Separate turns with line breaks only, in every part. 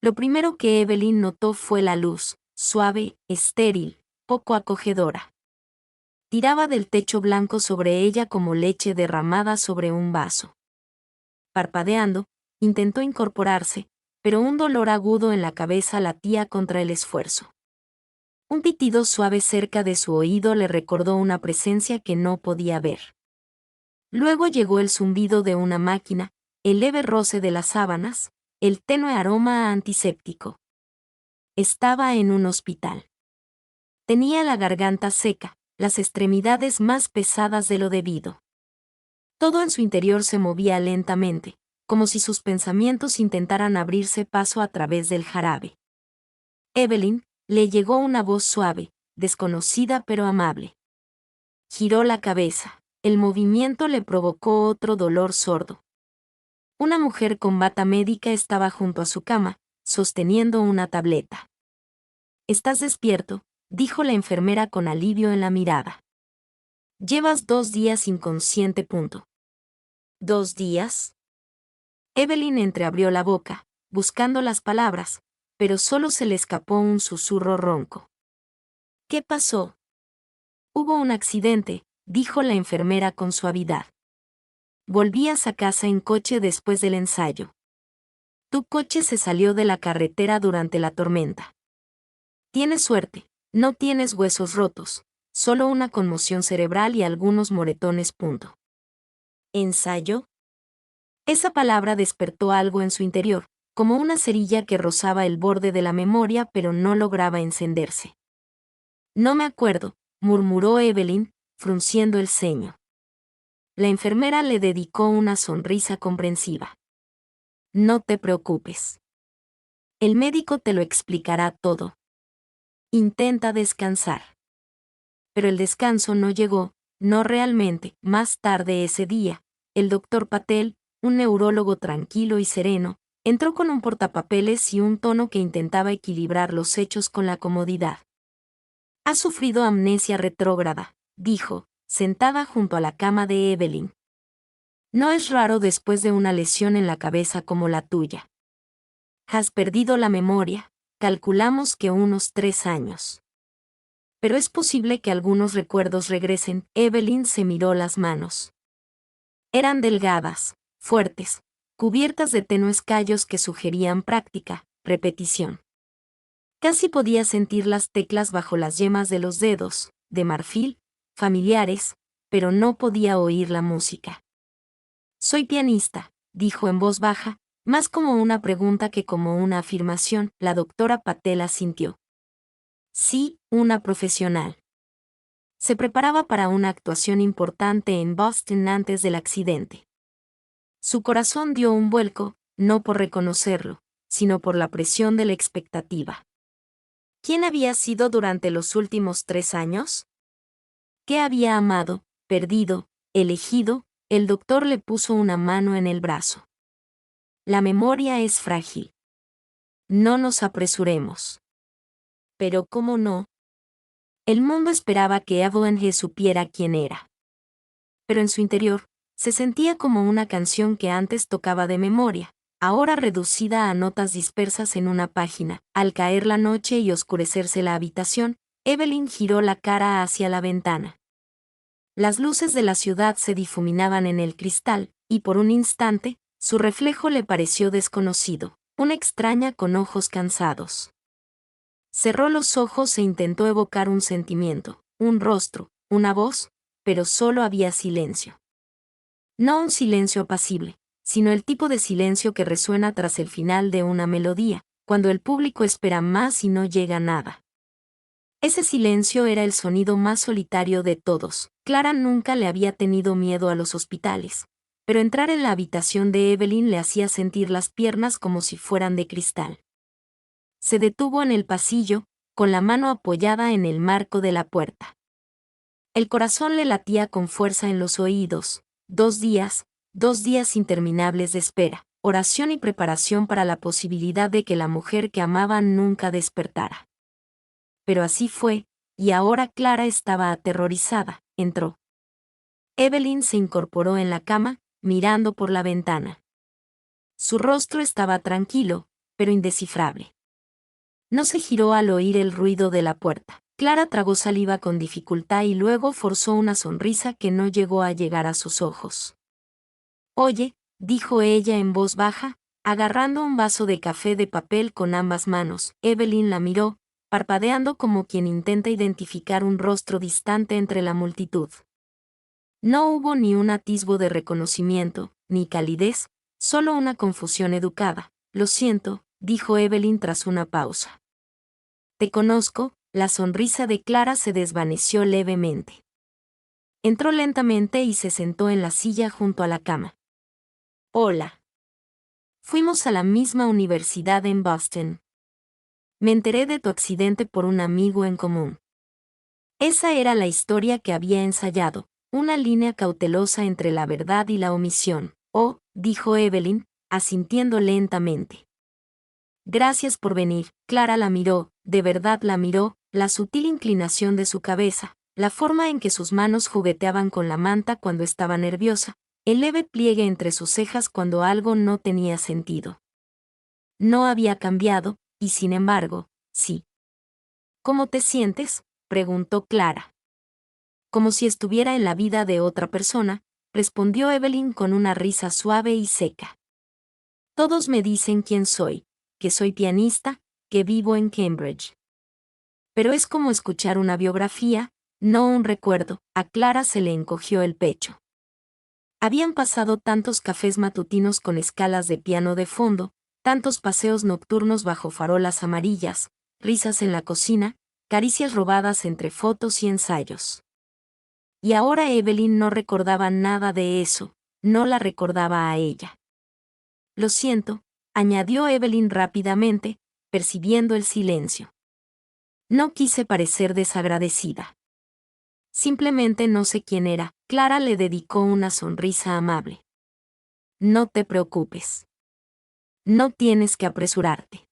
Lo primero que Evelyn notó fue la luz, suave, estéril, poco acogedora. Tiraba del techo blanco sobre ella como leche derramada sobre un vaso. Parpadeando, intentó incorporarse, pero un dolor agudo en la cabeza latía contra el esfuerzo. Un pitido suave cerca de su oído le recordó una presencia que no podía ver. Luego llegó el zumbido de una máquina, el leve roce de las sábanas, el tenue aroma antiséptico. Estaba en un hospital. Tenía la garganta seca, las extremidades más pesadas de lo debido. Todo en su interior se movía lentamente, como si sus pensamientos intentaran abrirse paso a través del jarabe. Evelyn, le llegó una voz suave, desconocida pero amable. Giró la cabeza. El movimiento le provocó otro dolor sordo. Una mujer con bata médica estaba junto a su cama, sosteniendo una tableta. «¿Estás despierto?», dijo la enfermera con alivio en la mirada. «Llevas 2 días inconsciente. ¿2 días?» Evelyn entreabrió la boca, buscando las palabras, pero solo se le escapó un susurro ronco. «¿Qué pasó?» «Hubo un accidente», dijo la enfermera con suavidad. «Volvías a casa en coche después del ensayo. Tu coche se salió de la carretera durante la tormenta. Tienes suerte, no tienes huesos rotos, solo una conmoción cerebral y algunos moretones. ¿Ensayo?». Esa palabra despertó algo en su interior, como una cerilla que rozaba el borde de la memoria pero no lograba encenderse. «No me acuerdo», murmuró Evelyn, frunciendo el ceño. La enfermera le dedicó una sonrisa comprensiva. «No te preocupes. El médico te lo explicará todo. Intenta descansar». Pero el descanso no llegó, no realmente. Más tarde ese día, el doctor Patel, un neurólogo tranquilo y sereno, entró con un portapapeles y un tono que intentaba equilibrar los hechos con la comodidad. «Ha sufrido amnesia retrógrada», dijo, sentada junto a la cama de Evelyn. «No es raro después de una lesión en la cabeza como la tuya. Has perdido la memoria, calculamos que unos 3 años. Pero es posible que algunos recuerdos regresen». Evelyn se miró las manos. Eran delgadas, fuertes, cubiertas de tenues callos que sugerían práctica, repetición. Casi podía sentir las teclas bajo las yemas de los dedos, de marfil, familiares, pero no podía oír la música. «Soy pianista», dijo en voz baja, más como una pregunta que como una afirmación. La doctora Patel asintió. «Sí, una profesional». Se preparaba para una actuación importante en Boston antes del accidente. Su corazón dio un vuelco, no por reconocerlo, sino por la presión de la expectativa. ¿Quién había sido durante los últimos 3 años? ¿Qué había amado, perdido, elegido? El doctor le puso una mano en el brazo. «La memoria es frágil. No nos apresuremos». «Pero ¿cómo no?». El mundo esperaba que Evelyn supiera quién era. Pero en su interior, se sentía como una canción que antes tocaba de memoria, ahora reducida a notas dispersas en una página. Al caer la noche y oscurecerse la habitación, Evelyn giró la cara hacia la ventana. Las luces de la ciudad se difuminaban en el cristal, y por un instante, su reflejo le pareció desconocido, una extraña con ojos cansados. Cerró los ojos e intentó evocar un sentimiento, un rostro, una voz, pero solo había silencio. No un silencio apacible, sino el tipo de silencio que resuena tras el final de una melodía, cuando el público espera más y no llega nada. Ese silencio era el sonido más solitario de todos. Clara nunca le había tenido miedo a los hospitales, pero entrar en la habitación de Evelyn le hacía sentir las piernas como si fueran de cristal. Se detuvo en el pasillo, con la mano apoyada en el marco de la puerta. El corazón le latía con fuerza en los oídos. 2 días, 2 días interminables de espera, oración y preparación para la posibilidad de que la mujer que amaba nunca despertara. Pero así fue, y ahora Clara estaba aterrorizada. Entró. Evelyn se incorporó en la cama, mirando por la ventana. Su rostro estaba tranquilo, pero indescifrable. No se giró al oír el ruido de la puerta. Clara tragó saliva con dificultad y luego forzó una sonrisa que no llegó a llegar a sus ojos. «Oye», dijo ella en voz baja, agarrando un vaso de café de papel con ambas manos. Evelyn la miró, parpadeando como quien intenta identificar un rostro distante entre la multitud. No hubo ni un atisbo de reconocimiento, ni calidez, solo una confusión educada. «Lo siento», dijo Evelyn tras una pausa. «Te conozco». La sonrisa de Clara se desvaneció levemente. Entró lentamente y se sentó en la silla junto a la cama. «Hola. Fuimos a la misma universidad en Boston. Me enteré de tu accidente por un amigo en común». Esa era la historia que había ensayado, una línea cautelosa entre la verdad y la omisión. «Oh», dijo Evelyn, asintiendo lentamente. «Gracias por venir». Clara la miró, de verdad la miró, la sutil inclinación de su cabeza, la forma en que sus manos jugueteaban con la manta cuando estaba nerviosa, el leve pliegue entre sus cejas cuando algo no tenía sentido. No había cambiado, y sin embargo, sí. «¿Cómo te sientes?», preguntó Clara. «Como si estuviera en la vida de otra persona», respondió Evelyn con una risa suave y seca. «Todos me dicen quién soy, que soy pianista, que vivo en Cambridge. Pero es como escuchar una biografía, no un recuerdo». A Clara se le encogió el pecho. Habían pasado tantos cafés matutinos con escalas de piano de fondo, tantos paseos nocturnos bajo farolas amarillas, risas en la cocina, caricias robadas entre fotos y ensayos. Y ahora Evelyn no recordaba nada de eso, no la recordaba a ella. «Lo siento», añadió Evelyn rápidamente, percibiendo el silencio. «No quise parecer desagradecida. Simplemente no sé quién era». Clara le dedicó una sonrisa amable. «No te preocupes. No tienes que apresurarte».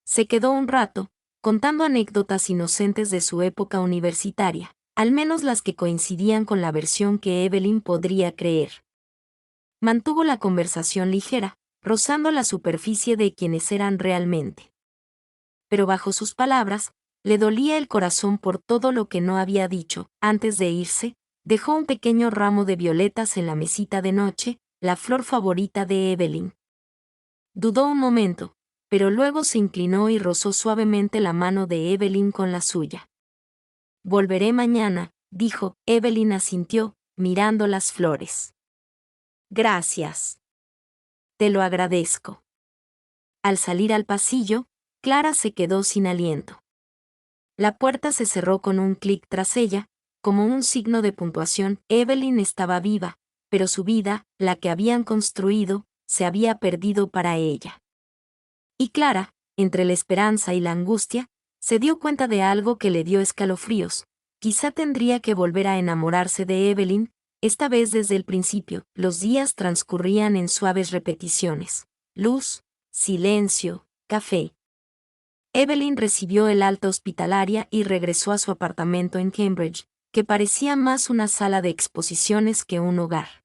Se quedó un rato, contando anécdotas inocentes de su época universitaria, al menos las que coincidían con la versión que Evelyn podría creer. Mantuvo la conversación ligera, rozando la superficie de quienes eran realmente. Pero bajo sus palabras, le dolía el corazón por todo lo que no había dicho. Antes de irse, dejó un pequeño ramo de violetas en la mesita de noche, la flor favorita de Evelyn. Dudó un momento, pero luego se inclinó y rozó suavemente la mano de Evelyn con la suya. «Volveré mañana», dijo. Evelyn asintió, mirando las flores. «Gracias. Te lo agradezco». Al salir al pasillo, Clara se quedó sin aliento. La puerta se cerró con un clic tras ella, como un signo de puntuación. Evelyn estaba viva, pero su vida, la que habían construido, se había perdido para ella. Y Clara, entre la esperanza y la angustia, se dio cuenta de algo que le dio escalofríos. Quizá tendría que volver a enamorarse de Evelyn, esta vez desde el principio. Los días transcurrían en suaves repeticiones. Luz, silencio, café. Evelyn recibió el alta hospitalaria y regresó a su apartamento en Cambridge, que parecía más una sala de exposiciones que un hogar.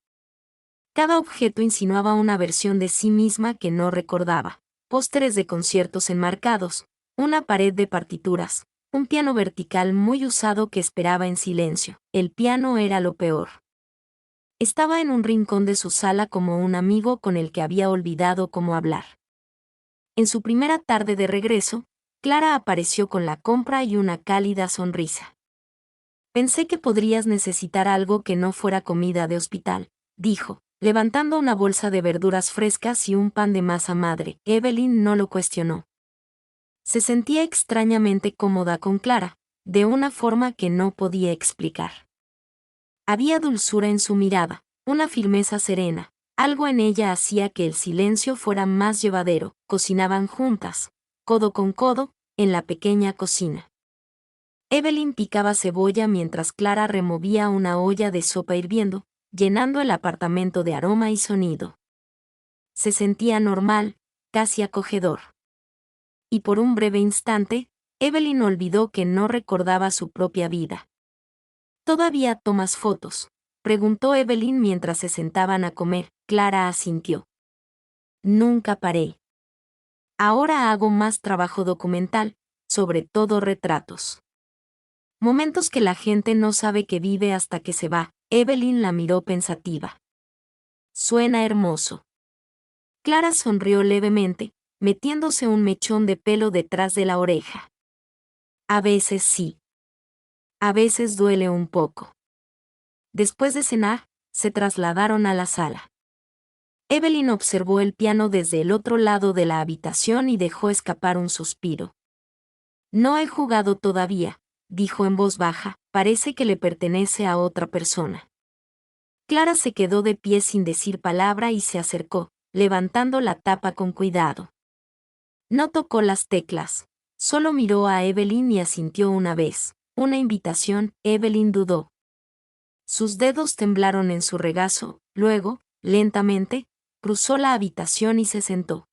Cada objeto insinuaba una versión de sí misma que no recordaba. Pósteres de conciertos enmarcados, una pared de partituras, un piano vertical muy usado que esperaba en silencio. El piano era lo peor. Estaba en un rincón de su sala como un amigo con el que había olvidado cómo hablar. En su primera tarde de regreso, Clara apareció con la compra y una cálida sonrisa. «Pensé que podrías necesitar algo que no fuera comida de hospital», dijo, levantando una bolsa de verduras frescas y un pan de masa madre. Evelyn no lo cuestionó. Se sentía extrañamente cómoda con Clara, de una forma que no podía explicar. Había dulzura en su mirada, una firmeza serena, algo en ella hacía que el silencio fuera más llevadero. Cocinaban juntas, codo con codo, en la pequeña cocina. Evelyn picaba cebolla mientras Clara removía una olla de sopa hirviendo, llenando el apartamento de aroma y sonido. Se sentía normal, casi acogedor. Y por un breve instante, Evelyn olvidó que no recordaba su propia vida. «¿Todavía tomas fotos?», preguntó Evelyn mientras se sentaban a comer. Clara asintió. «Nunca paré. Ahora hago más trabajo documental, sobre todo retratos. Momentos que la gente no sabe que vive hasta que se va. Evelyn la miró pensativa. Suena hermoso. Clara sonrió levemente, metiéndose un mechón de pelo detrás de la oreja. A veces sí. A veces duele un poco. Después de cenar, se trasladaron a la sala. Evelyn observó el piano desde el otro lado de la habitación y dejó escapar un suspiro. No he jugado todavía, dijo en voz baja, parece que le pertenece a otra persona. Clara se quedó de pie sin decir palabra y se acercó, levantando la tapa con cuidado. No tocó las teclas, solo miró a Evelyn y asintió una vez. Una invitación. Evelyn dudó. Sus dedos temblaron en su regazo, luego, lentamente, cruzó la habitación y se sentó.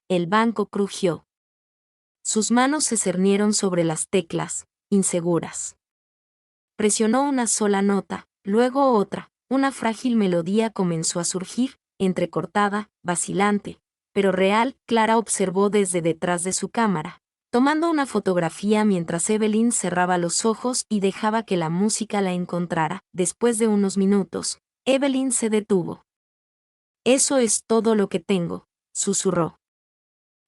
El banco crujió. Sus manos se cernieron sobre las teclas, inseguras. Presionó una sola nota, luego otra. Una frágil melodía comenzó a surgir, entrecortada, vacilante, pero real. Clara observó desde detrás de su cámara, tomando una fotografía mientras Evelyn cerraba los ojos y dejaba que la música la encontrara. Después de unos minutos, Evelyn se detuvo. Eso es todo lo que tengo, susurró.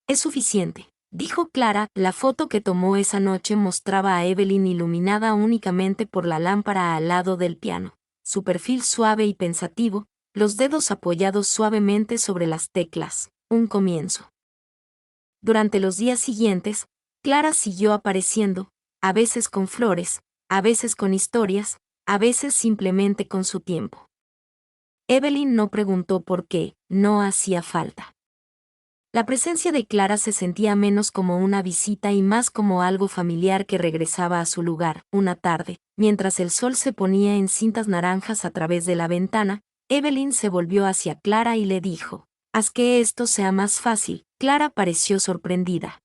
Es suficiente, dijo Clara. La foto que tomó esa noche mostraba a Evelyn iluminada únicamente por la lámpara al lado del piano. Su perfil suave y pensativo, los dedos apoyados suavemente sobre las teclas, un comienzo. Durante los días siguientes, Clara siguió apareciendo, a veces con flores, a veces con historias, a veces simplemente con su tiempo. Evelyn no preguntó por qué, no hacía falta. La presencia de Clara se sentía menos como una visita y más como algo familiar que regresaba a su lugar. Una tarde, mientras el sol se ponía en cintas naranjas a través de la ventana, Evelyn se volvió hacia Clara y le dijo: «Haz que esto sea más fácil». Clara pareció sorprendida.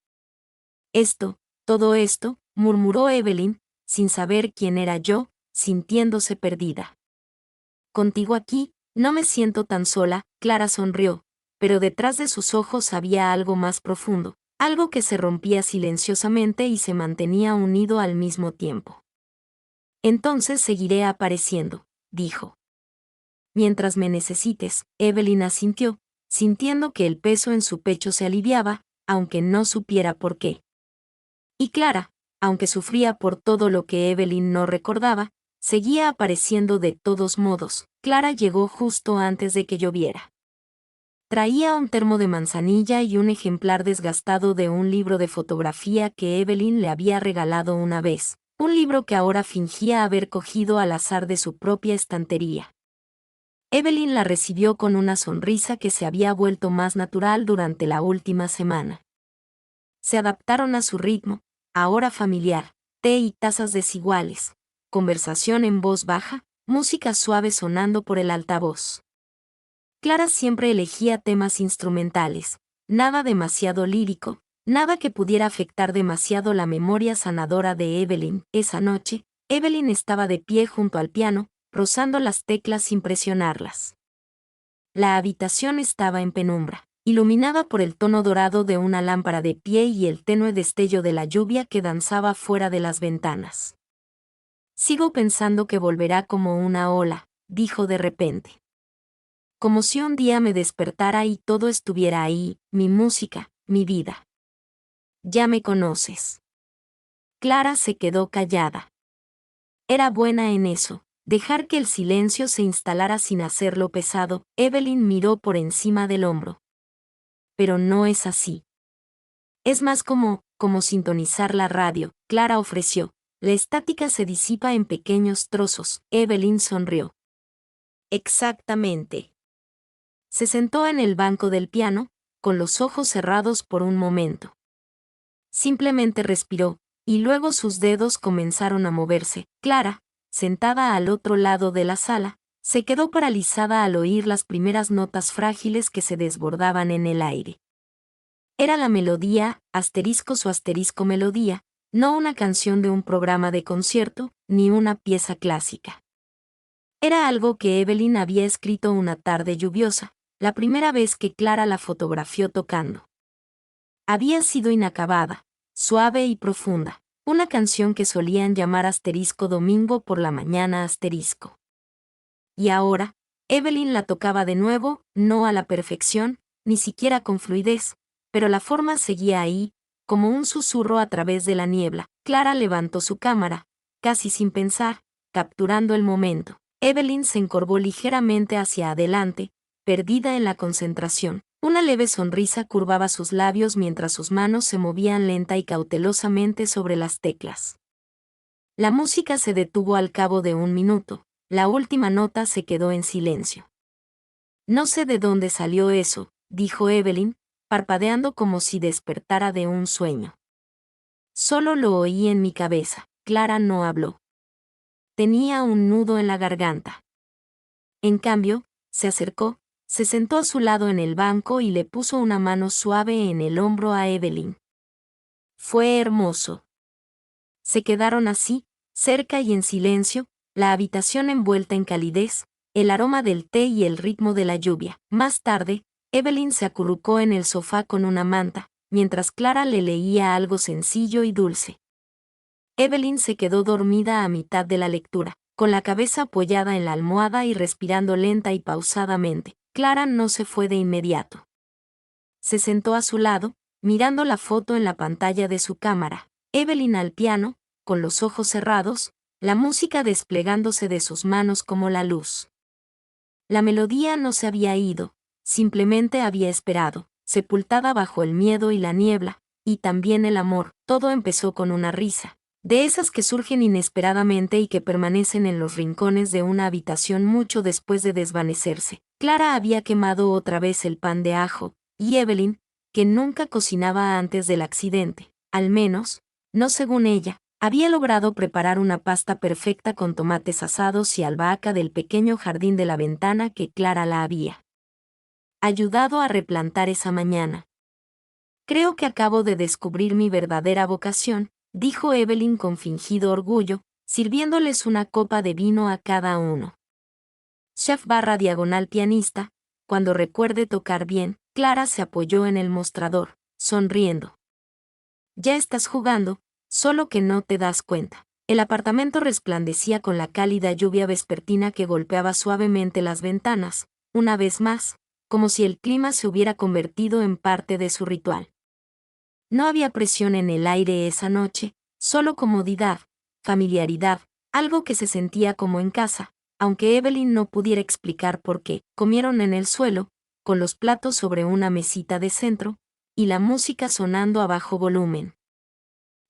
Todo esto, murmuró Evelyn, sin saber quién era yo, sintiéndose perdida. Contigo aquí, no me siento tan sola. Clara sonrió, pero detrás de sus ojos había algo más profundo, algo que se rompía silenciosamente y se mantenía unido al mismo tiempo. Entonces seguiré apareciendo, dijo. Mientras me necesites. Evelyn asintió, sintiendo que el peso en su pecho se aliviaba, aunque no supiera por qué. Y Clara, aunque sufría por todo lo que Evelyn no recordaba, seguía apareciendo de todos modos. Clara llegó justo antes de que lloviera. Traía un termo de manzanilla y un ejemplar desgastado de un libro de fotografía que Evelyn le había regalado una vez, un libro que ahora fingía haber cogido al azar de su propia estantería. Evelyn la recibió con una sonrisa que se había vuelto más natural durante la última semana. Se adaptaron a su ritmo, ahora familiar, té y tazas desiguales, conversación en voz baja, música suave sonando por el altavoz. Clara siempre elegía temas instrumentales, nada demasiado lírico, nada que pudiera afectar demasiado la memoria sanadora de Evelyn. Esa noche, Evelyn estaba de pie junto al piano, rozando las teclas sin presionarlas. La habitación estaba en penumbra, iluminada por el tono dorado de una lámpara de pie y el tenue destello de la lluvia que danzaba fuera de las ventanas. Sigo pensando que volverá como una ola, dijo de repente. Como si un día me despertara y todo estuviera ahí, mi música, mi vida. Ya me conoces. Clara se quedó callada. Era buena en eso, dejar que el silencio se instalara sin hacerlo pesado. Evelyn miró por encima del hombro. Pero no es así. Es más como sintonizar la radio. Clara ofreció. La estática se disipa en pequeños trozos. Evelyn sonrió. Exactamente. Se sentó en el banco del piano, con los ojos cerrados por un momento. Simplemente respiró, y luego sus dedos comenzaron a moverse. Clara, sentada al otro lado de la sala, se quedó paralizada al oír las primeras notas frágiles que se desbordaban en el aire. Era la melodía, su asterisco melodía, no una canción de un programa de concierto, ni una pieza clásica. Era algo que Evelyn había escrito una tarde lluviosa, la primera vez que Clara la fotografió tocando. Había sido inacabada, suave y profunda, una canción que solían llamar domingo por la mañana . Y ahora, Evelyn la tocaba de nuevo, no a la perfección, ni siquiera con fluidez, pero la forma seguía ahí, como un susurro a través de la niebla. Clara levantó su cámara, casi sin pensar, capturando el momento. Evelyn se encorvó ligeramente hacia adelante, perdida en la concentración. Una leve sonrisa curvaba sus labios mientras sus manos se movían lenta y cautelosamente sobre las teclas. La música se detuvo al cabo de un minuto. La última nota se quedó en silencio. No sé de dónde salió eso, dijo Evelyn, parpadeando como si despertara de un sueño. Solo lo oí en mi cabeza. Clara no habló. Tenía un nudo en la garganta. En cambio, se acercó, se sentó a su lado en el banco y le puso una mano suave en el hombro a Evelyn. Fue hermoso. Se quedaron así, cerca y en silencio, la habitación envuelta en calidez, el aroma del té y el ritmo de la lluvia. Más tarde, Evelyn se acurrucó en el sofá con una manta, mientras Clara le leía algo sencillo y dulce. Evelyn se quedó dormida a mitad de la lectura, con la cabeza apoyada en la almohada y respirando lenta y pausadamente. Clara no se fue de inmediato. Se sentó a su lado, mirando la foto en la pantalla de su cámara. Evelyn al piano, con los ojos cerrados, la música desplegándose de sus manos como la luz. La melodía no se había ido, simplemente había esperado, sepultada bajo el miedo y la niebla, y también el amor. Todo empezó con una risa, de esas que surgen inesperadamente y que permanecen en los rincones de una habitación mucho después de desvanecerse. Clara había quemado otra vez el pan de ajo, y Evelyn, que nunca cocinaba antes del accidente, al menos, no según ella, había logrado preparar una pasta perfecta con tomates asados y albahaca del pequeño jardín de la ventana que Clara la había ayudado a replantar esa mañana. Creo que acabo de descubrir mi verdadera vocación, dijo Evelyn con fingido orgullo, sirviéndoles una copa de vino a cada uno. Chef / pianista, cuando recuerde tocar bien. Clara se apoyó en el mostrador, sonriendo. Ya estás jugando, solo que no te das cuenta. El apartamento resplandecía con la cálida lluvia vespertina que golpeaba suavemente las ventanas, una vez más, como si el clima se hubiera convertido en parte de su ritual. No había presión en el aire esa noche, solo comodidad, familiaridad, algo que se sentía como en casa, aunque Evelyn no pudiera explicar por qué. Comieron en el suelo, con los platos sobre una mesita de centro, y la música sonando a bajo volumen.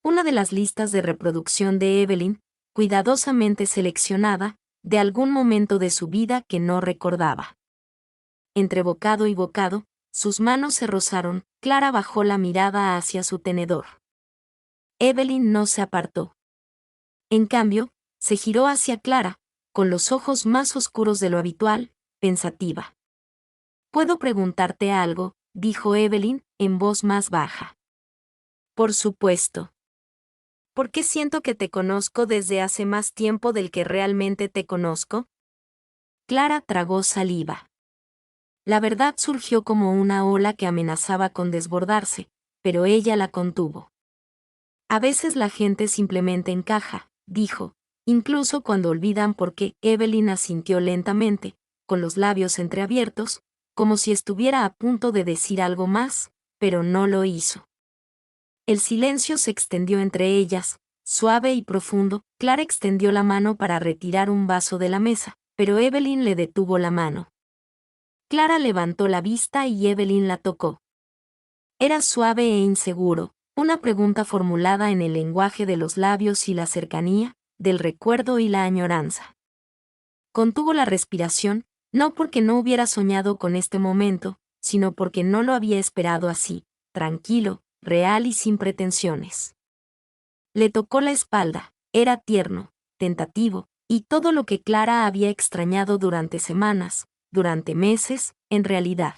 Una de las listas de reproducción de Evelyn, cuidadosamente seleccionada, de algún momento de su vida que no recordaba. Entre bocado y bocado, sus manos se rozaron. Clara bajó la mirada hacia su tenedor. Evelyn no se apartó. En cambio, se giró hacia Clara, con los ojos más oscuros de lo habitual, pensativa. «¿Puedo preguntarte algo?», dijo Evelyn, en voz más baja. «Por supuesto. ¿Por qué siento que te conozco desde hace más tiempo del que realmente te conozco?». Clara tragó saliva. La verdad surgió como una ola que amenazaba con desbordarse, pero ella la contuvo. «A veces la gente simplemente encaja», dijo, incluso cuando olvidan por qué. Evelyn asintió lentamente, con los labios entreabiertos, como si estuviera a punto de decir algo más, pero no lo hizo. El silencio se extendió entre ellas, suave y profundo. Clara extendió la mano para retirar un vaso de la mesa, pero Evelyn le detuvo la mano. Clara levantó la vista y Evelyn la tocó. Era suave e inseguro, una pregunta formulada en el lenguaje de los labios y la cercanía, del recuerdo y la añoranza. Contuvo la respiración, no porque no hubiera soñado con este momento, sino porque no lo había esperado así, tranquilo, real y sin pretensiones. Le tocó la espalda, era tierno, tentativo, y todo lo que Clara había extrañado durante semanas, durante meses, en realidad.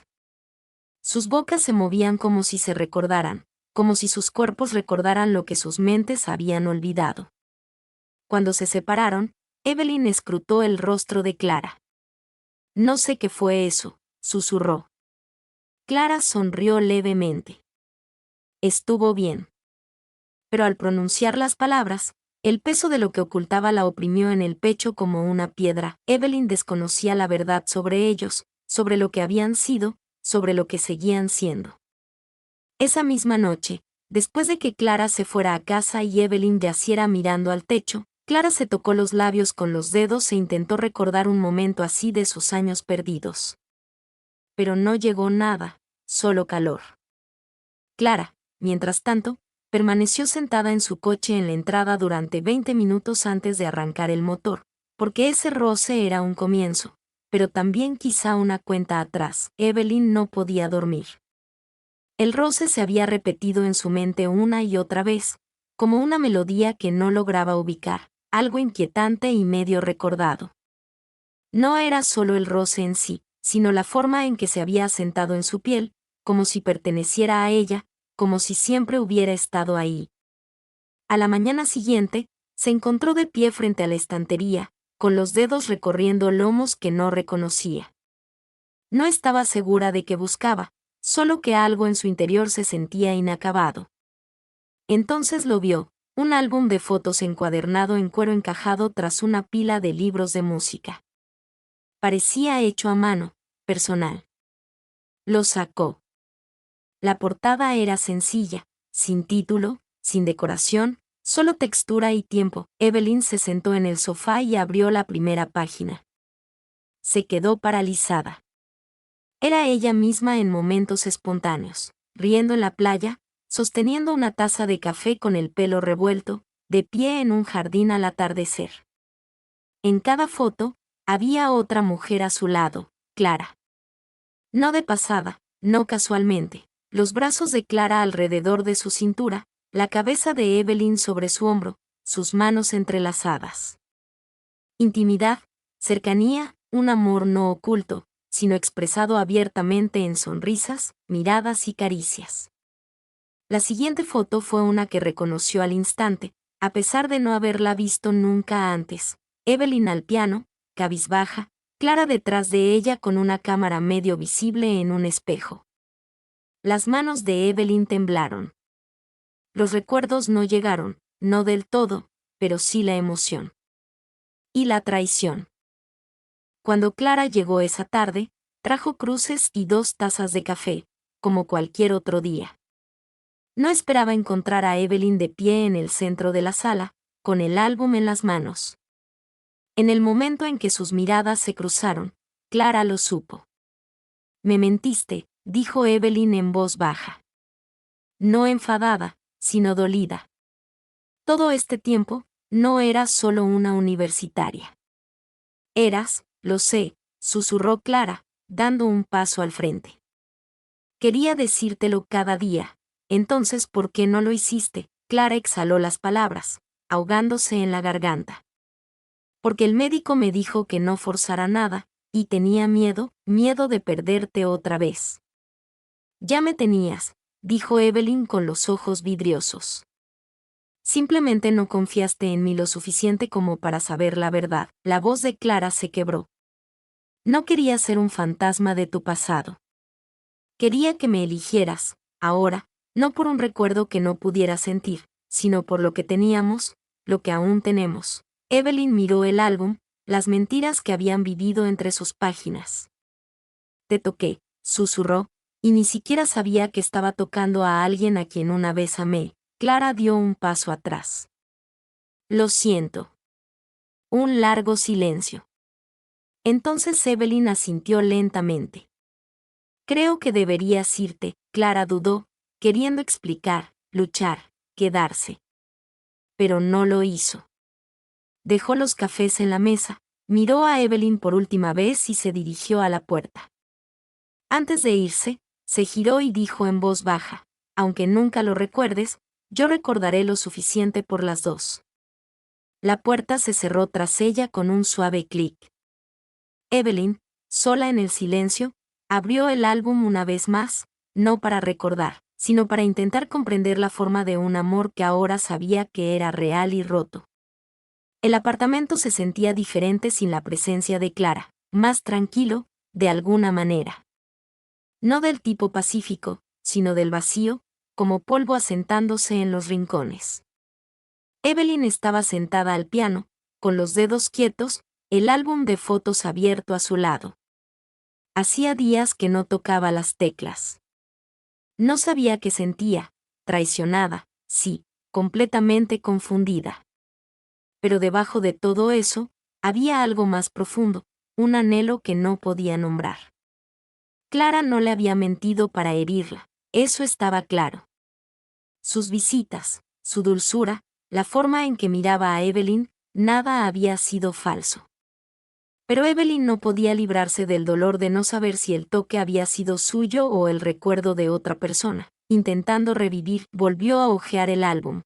Sus bocas se movían como si se recordaran, como si sus cuerpos recordaran lo que sus mentes habían olvidado. Cuando se separaron, Evelyn escrutó el rostro de Clara. «No sé qué fue eso», susurró. Clara sonrió levemente. estuvo bien. Pero al pronunciar las palabras, el peso de lo que ocultaba la oprimió en el pecho como una piedra. Evelyn desconocía la verdad sobre ellos, sobre lo que habían sido, sobre lo que seguían siendo. Esa misma noche, después de que Clara se fuera a casa y Evelyn yaciera mirando al techo, Clara se tocó los labios con los dedos e intentó recordar un momento así de sus años perdidos. Pero no llegó nada, solo calor. Clara, mientras tanto, permaneció sentada en su coche en la entrada durante 20 minutos antes de arrancar el motor, porque ese roce era un comienzo, pero también quizá una cuenta atrás. Evelyn no podía dormir. El roce se había repetido en su mente una y otra vez, como una melodía que no lograba ubicar, algo inquietante y medio recordado. No era solo el roce en sí, sino la forma en que se había asentado en su piel, como si perteneciera a ella, como si siempre hubiera estado ahí. A la mañana siguiente, se encontró de pie frente a la estantería, con los dedos recorriendo lomos que no reconocía. No estaba segura de qué buscaba, solo que algo en su interior se sentía inacabado. Entonces lo vio, un álbum de fotos encuadernado en cuero encajado tras una pila de libros de música. Parecía hecho a mano, personal. Lo sacó. La portada era sencilla, sin título, sin decoración, solo textura y tiempo. Evelyn se sentó en el sofá y abrió la primera página. Se quedó paralizada. Era ella misma en momentos espontáneos, riendo en la playa, sosteniendo una taza de café con el pelo revuelto, de pie en un jardín al atardecer. En cada foto, había otra mujer a su lado, Clara. No de pasada, no casualmente, los brazos de Clara alrededor de su cintura, la cabeza de Evelyn sobre su hombro, sus manos entrelazadas. Intimidad, cercanía, un amor no oculto, sino expresado abiertamente en sonrisas, miradas y caricias. La siguiente foto fue una que reconoció al instante, a pesar de no haberla visto nunca antes. Evelyn al piano, cabizbaja, Clara detrás de ella con una cámara medio visible en un espejo. Las manos de Evelyn temblaron. Los recuerdos no llegaron, no del todo, pero sí la emoción. Y la traición. Cuando Clara llegó esa tarde, trajo cruces y 2 tazas de café, como cualquier otro día. No esperaba encontrar a Evelyn de pie en el centro de la sala, con el álbum en las manos. En el momento en que sus miradas se cruzaron, Clara lo supo. «Me mentiste», dijo Evelyn en voz baja. No enfadada, sino dolida. Todo este tiempo, no eras solo una universitaria. Eras, lo sé, susurró Clara, dando un paso al frente. Quería decírtelo cada día, entonces ¿por qué no lo hiciste? Clara exhaló las palabras, ahogándose en la garganta. Porque el médico me dijo que no forzara nada, y tenía miedo de perderte otra vez. Ya me tenías, dijo Evelyn con los ojos vidriosos. Simplemente no confiaste en mí lo suficiente como para saber la verdad. La voz de Clara se quebró. No quería ser un fantasma de tu pasado. Quería que me eligieras, ahora, no por un recuerdo que no pudiera sentir, sino por lo que teníamos, lo que aún tenemos. Evelyn miró el álbum, las mentiras que habían vivido entre sus páginas. Te toqué, susurró, y ni siquiera sabía que estaba tocando a alguien a quien una vez amé. Clara dio un paso atrás. Lo siento. Un largo silencio. Entonces Evelyn asintió lentamente. Creo que deberías irte, Clara dudó, queriendo explicar, luchar, quedarse. Pero no lo hizo. Dejó los cafés en la mesa, miró a Evelyn por última vez y se dirigió a la puerta. Antes de irse, se giró y dijo en voz baja, aunque nunca lo recuerdes, yo recordaré lo suficiente por las dos. La puerta se cerró tras ella con un suave clic. Evelyn, sola en el silencio, abrió el álbum una vez más, no para recordar, sino para intentar comprender la forma de un amor que ahora sabía que era real y roto. El apartamento se sentía diferente sin la presencia de Clara, más tranquilo, de alguna manera. No del tipo pacífico, sino del vacío, como polvo asentándose en los rincones. Evelyn estaba sentada al piano, con los dedos quietos, el álbum de fotos abierto a su lado. Hacía días que no tocaba las teclas. No sabía qué sentía, traicionada, sí, completamente confundida. Pero debajo de todo eso, había algo más profundo, un anhelo que no podía nombrar. Clara no le había mentido para herirla, eso estaba claro. Sus visitas, su dulzura, la forma en que miraba a Evelyn, nada había sido falso. Pero Evelyn no podía librarse del dolor de no saber si el toque había sido suyo o el recuerdo de otra persona. Intentando revivir, volvió a hojear el álbum.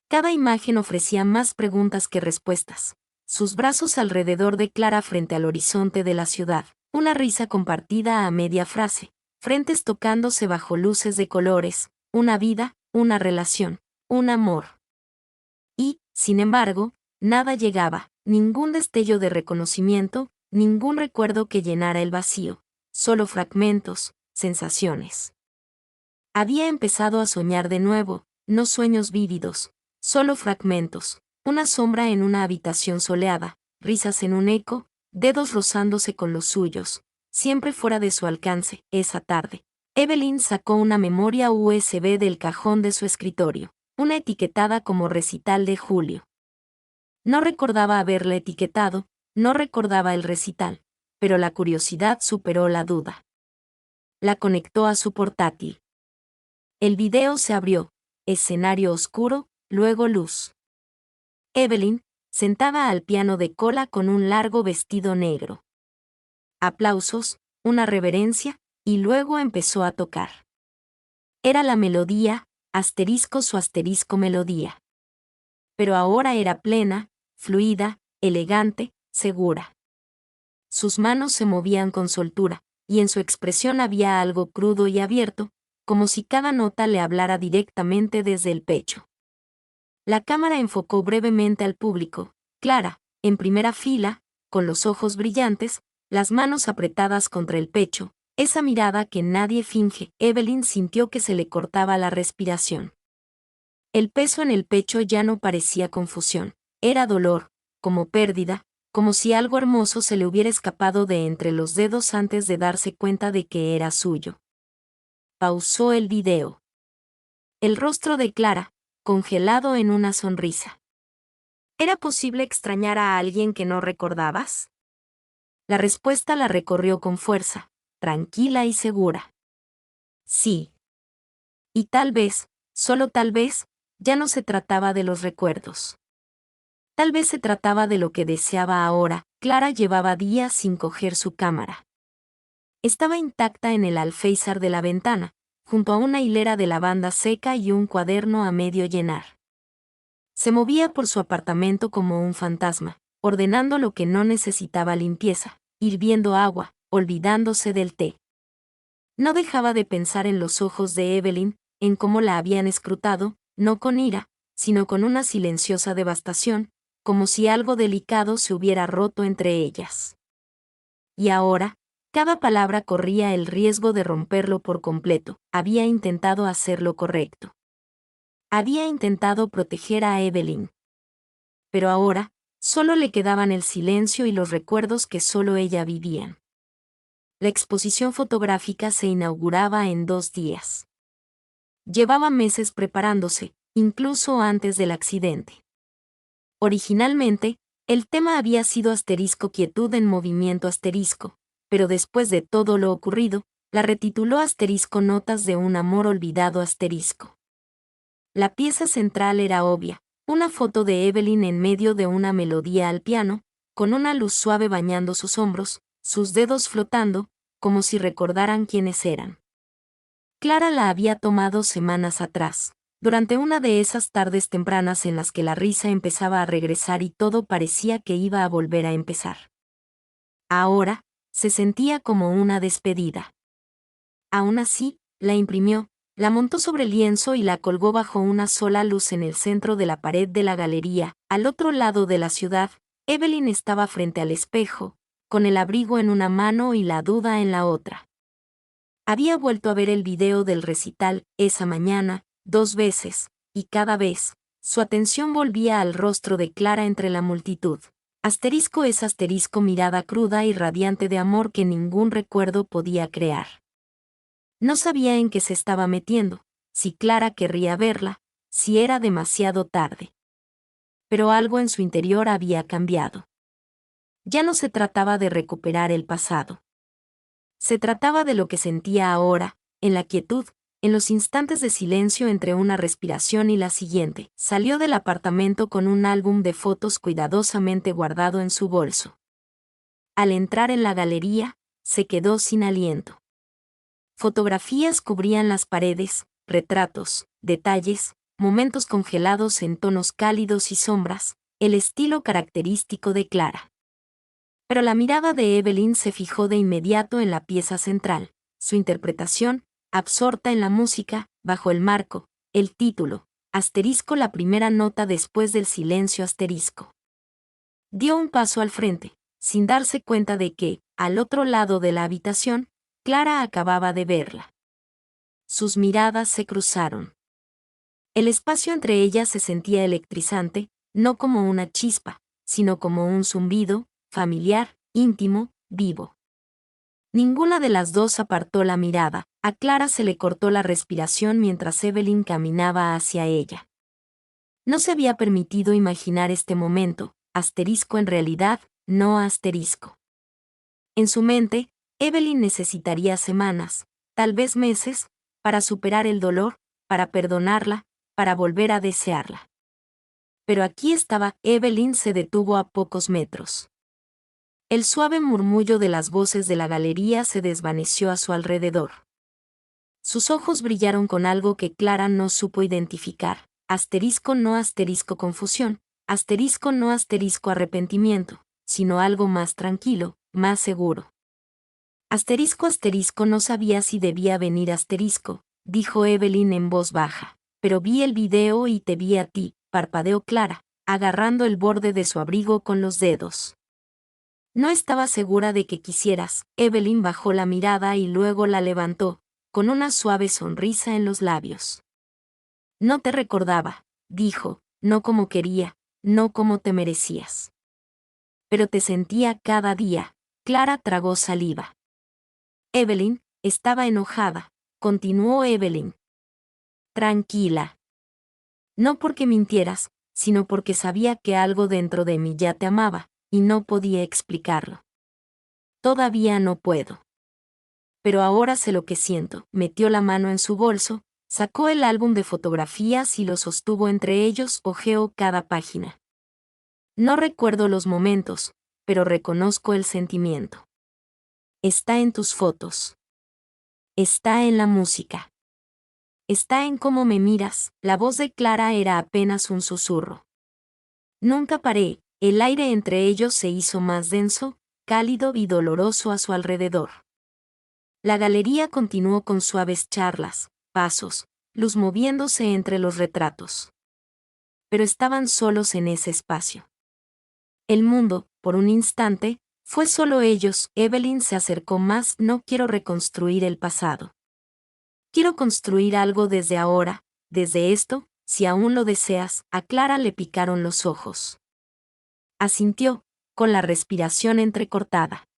Cada imagen ofrecía más preguntas que respuestas. Sus brazos alrededor de Clara frente al horizonte de la ciudad, una risa compartida a media frase, frentes tocándose bajo luces de colores, una vida, una relación, un amor. Y, sin embargo, nada llegaba, ningún destello de reconocimiento, ningún recuerdo que llenara el vacío, solo fragmentos, sensaciones. Había empezado a soñar de nuevo, no sueños vívidos, solo fragmentos, una sombra en una habitación soleada, risas en un eco, dedos rozándose con los suyos, siempre fuera de su alcance. Esa tarde, Evelyn sacó una memoria USB del cajón de su escritorio, una etiquetada como recital de Julio. No recordaba haberla etiquetado, no recordaba el recital, pero la curiosidad superó la duda. La conectó a su portátil. El video se abrió, escenario oscuro, luego luz. Evelyn, sentada al piano de cola con un largo vestido negro. Aplausos, una reverencia, y luego empezó a tocar. Era la melodía, asterisco su asterisco melodía. Pero ahora era plena, fluida, elegante, segura. Sus manos se movían con soltura, y en su expresión había algo crudo y abierto, como si cada nota le hablara directamente desde el pecho. La cámara enfocó brevemente al público, Clara, en primera fila, con los ojos brillantes, las manos apretadas contra el pecho, esa mirada que nadie finge. Evelyn sintió que se le cortaba la respiración. El peso en el pecho ya no parecía confusión, era dolor, como pérdida, como si algo hermoso se le hubiera escapado de entre los dedos antes de darse cuenta de que era suyo. Pausó el video. El rostro de Clara, congelado en una sonrisa. ¿Era posible extrañar a alguien que no recordabas? La respuesta la recorrió con fuerza, tranquila y segura. Sí. Y tal vez, solo tal vez, ya no se trataba de los recuerdos. Tal vez se trataba de lo que deseaba ahora. Clara llevaba días sin coger su cámara. Estaba intacta en el alféizar de la ventana, junto a una hilera de lavanda seca y un cuaderno a medio llenar. Se movía por su apartamento como un fantasma, ordenando lo que no necesitaba limpieza, hirviendo agua, olvidándose del té. No dejaba de pensar en los ojos de Evelyn, en cómo la habían escrutado, no con ira, sino con una silenciosa devastación, como si algo delicado se hubiera roto entre ellas. Y ahora, cada palabra corría el riesgo de romperlo por completo. Había intentado hacer lo correcto. Había intentado proteger a Evelyn. Pero ahora, solo le quedaban el silencio y los recuerdos que solo ella vivían. La exposición fotográfica se inauguraba en 2 días. Llevaba meses preparándose, incluso antes del accidente. Originalmente, el tema había sido asterisco quietud en movimiento asterisco, pero después de todo lo ocurrido, la retituló asterisco notas de un amor olvidado asterisco. La pieza central era obvia, una foto de Evelyn en medio de una melodía al piano, con una luz suave bañando sus hombros, sus dedos flotando, como si recordaran quiénes eran. Clara la había tomado semanas atrás, durante una de esas tardes tempranas en las que la risa empezaba a regresar y todo parecía que iba a volver a empezar. Ahora, se sentía como una despedida. Aún así, la imprimió, la montó sobre el lienzo y la colgó bajo una sola luz en el centro de la pared de la galería. Al otro lado de la ciudad, Evelyn estaba frente al espejo, con el abrigo en una mano y la duda en la otra. Había vuelto a ver el video del recital esa mañana, 2 veces, y cada vez, su atención volvía al rostro de Clara entre la multitud. Asterisco es asterisco, mirada cruda y radiante de amor que ningún recuerdo podía crear. No sabía en qué se estaba metiendo, si Clara querría verla, si era demasiado tarde. Pero algo en su interior había cambiado. Ya no se trataba de recuperar el pasado. Se trataba de lo que sentía ahora, en la quietud, en los instantes de silencio entre una respiración y la siguiente. Salió del apartamento con un álbum de fotos cuidadosamente guardado en su bolso. Al entrar en la galería, se quedó sin aliento. Fotografías cubrían las paredes, retratos, detalles, momentos congelados en tonos cálidos y sombras, el estilo característico de Clara. Pero la mirada de Evelyn se fijó de inmediato en la pieza central, su interpretación, absorta en la música, bajo el marco, el título, asterisco, la primera nota después del silencio asterisco. Dio un paso al frente, sin darse cuenta de que, al otro lado de la habitación, Clara acababa de verla. Sus miradas se cruzaron. El espacio entre ellas se sentía electrizante, no como una chispa, sino como un zumbido, familiar, íntimo, vivo. Ninguna de las dos apartó la mirada. A Clara se le cortó la respiración mientras Evelyn caminaba hacia ella. No se había permitido imaginar este momento, asterisco en realidad, no asterisco. En su mente, Evelyn necesitaría semanas, tal vez meses, para superar el dolor, para perdonarla, para volver a desearla. Pero aquí estaba. Evelyn se detuvo a pocos metros. El suave murmullo de las voces de la galería se desvaneció a su alrededor. Sus ojos brillaron con algo que Clara no supo identificar. Asterisco no asterisco confusión, asterisco no asterisco arrepentimiento, sino algo más tranquilo, más seguro. Asterisco no sabía si debía venir asterisco, dijo Evelyn en voz baja. Pero vi el video y te vi a ti, parpadeó Clara, agarrando el borde de su abrigo con los dedos. No estaba segura de que quisieras. Evelyn bajó la mirada y luego la levantó, con una suave sonrisa en los labios. No te recordaba, dijo, no como quería, no como te merecías. Pero te sentía cada día. Clara tragó saliva. Evelyn estaba enojada, continuó Evelyn. Tranquila. No porque mintieras, sino porque sabía que algo dentro de mí ya te amaba, y no podía explicarlo. Todavía no puedo. Pero ahora sé lo que siento. Metió la mano en su bolso, sacó el álbum de fotografías y lo sostuvo entre ellos, hojeó cada página. No recuerdo los momentos, pero reconozco el sentimiento. Está en tus fotos. Está en la música. Está en cómo me miras. La voz de Clara era apenas un susurro. Nunca paré. El aire entre ellos se hizo más denso, cálido y doloroso a su alrededor. La galería continuó con suaves charlas, pasos, luz moviéndose entre los retratos. Pero estaban solos en ese espacio. El mundo, por un instante, fue solo ellos. Evelyn se acercó más. No quiero reconstruir el pasado. Quiero construir algo desde ahora, desde esto, si aún lo deseas. A Clara le picaron los ojos. Asintió, con la respiración entrecortada.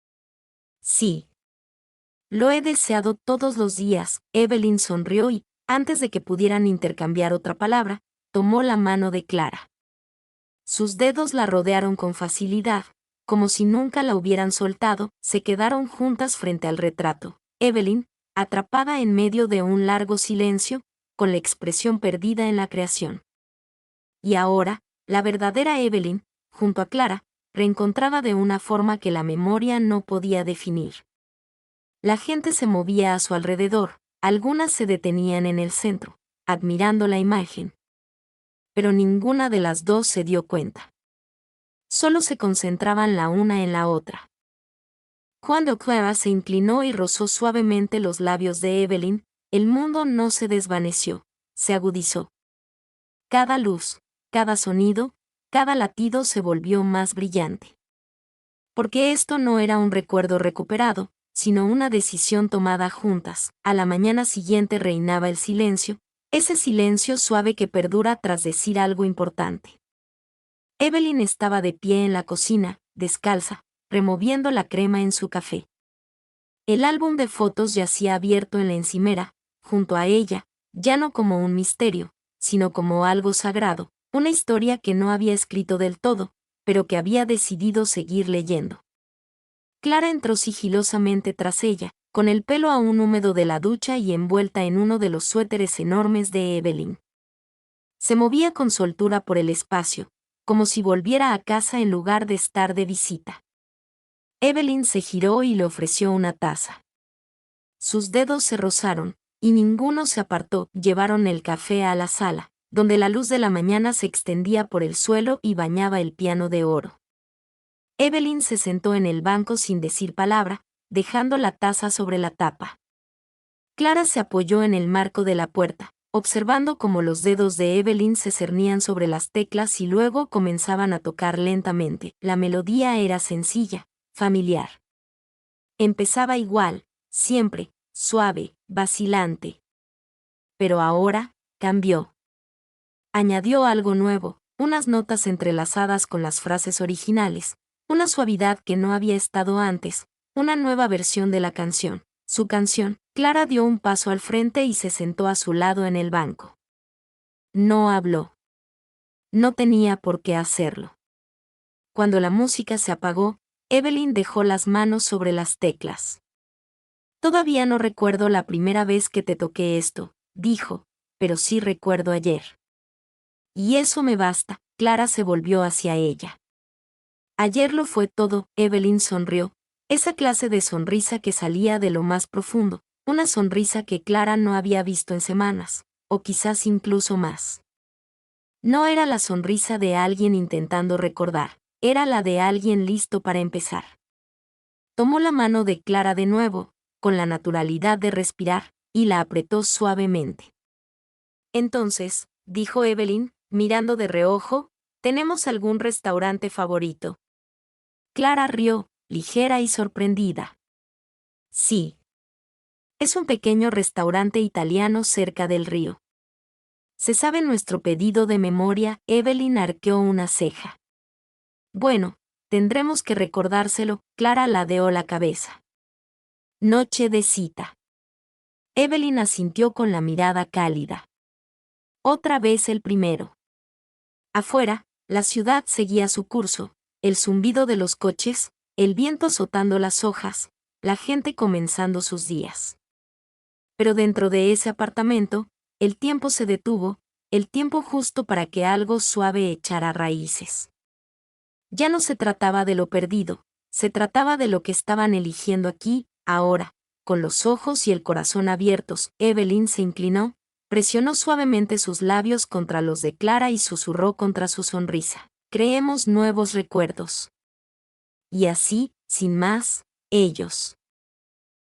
Sí. Lo he deseado todos los días. Evelyn sonrió y, antes de que pudieran intercambiar otra palabra, tomó la mano de Clara. Sus dedos la rodearon con facilidad, como si nunca la hubieran soltado. Se quedaron juntas frente al retrato. Evelyn, atrapada en medio de un largo silencio, con la expresión perdida en la creación. Y ahora, la verdadera Evelyn, junto a Clara, reencontrada de una forma que la memoria no podía definir. La gente se movía a su alrededor, algunas se detenían en el centro, admirando la imagen. Pero ninguna de las dos se dio cuenta. Solo se concentraban la una en la otra. Cuando Clara se inclinó y rozó suavemente los labios de Evelyn, el mundo no se desvaneció, se agudizó. Cada luz, cada sonido, cada latido se volvió más brillante. Porque esto no era un recuerdo recuperado, sino una decisión tomada juntas. A la mañana siguiente reinaba el silencio, ese silencio suave que perdura tras decir algo importante. Evelyn estaba de pie en la cocina, descalza, removiendo la crema en su café. El álbum de fotos yacía abierto en la encimera, junto a ella, ya no como un misterio, sino como algo sagrado, una historia que no había escrito del todo, pero que había decidido seguir leyendo. Clara entró sigilosamente tras ella, con el pelo aún húmedo de la ducha y envuelta en uno de los suéteres enormes de Evelyn. Se movía con soltura por el espacio, como si volviera a casa en lugar de estar de visita. Evelyn se giró y le ofreció una taza. Sus dedos se rozaron, y ninguno se apartó. Llevaron el café a la sala, donde la luz de la mañana se extendía por el suelo y bañaba el piano de oro. Evelyn se sentó en el banco sin decir palabra, dejando la taza sobre la tapa. Clara se apoyó en el marco de la puerta, observando cómo los dedos de Evelyn se cernían sobre las teclas y luego comenzaban a tocar lentamente. La melodía era sencilla, familiar. Empezaba igual, siempre, suave, vacilante. Pero ahora, cambió. Añadió algo nuevo, unas notas entrelazadas con las frases originales, una suavidad que no había estado antes, una nueva versión de la canción, su canción. Clara dio un paso al frente y se sentó a su lado en el banco. No habló. No tenía por qué hacerlo. Cuando la música se apagó, Evelyn dejó las manos sobre las teclas. Todavía no recuerdo la primera vez que te toqué esto, dijo, pero sí recuerdo ayer. Y eso me basta. Clara se volvió hacia ella. Ayer lo fue todo. Evelyn sonrió, esa clase de sonrisa que salía de lo más profundo, una sonrisa que Clara no había visto en semanas, o quizás incluso más. No era la sonrisa de alguien intentando recordar, era la de alguien listo para empezar. Tomó la mano de Clara de nuevo, con la naturalidad de respirar, y la apretó suavemente. Entonces, dijo Evelyn, mirando de reojo, ¿tenemos algún restaurante favorito? Clara rió, ligera y sorprendida. Sí. Es un pequeño restaurante italiano cerca del río. ¿Se sabe nuestro pedido de memoria? Evelyn arqueó una ceja. Bueno, tendremos que recordárselo. Clara ladeó la cabeza. Noche de cita. Evelyn asintió con la mirada cálida. Otra vez el primero. Afuera, la ciudad seguía su curso, el zumbido de los coches, el viento azotando las hojas, la gente comenzando sus días. Pero dentro de ese apartamento, el tiempo se detuvo, el tiempo justo para que algo suave echara raíces. Ya no se trataba de lo perdido, se trataba de lo que estaban eligiendo aquí, ahora, con los ojos y el corazón abiertos. Evelyn se inclinó, presionó suavemente sus labios contra los de Clara y susurró contra su sonrisa. Creemos nuevos recuerdos. Y así, sin más, ellos.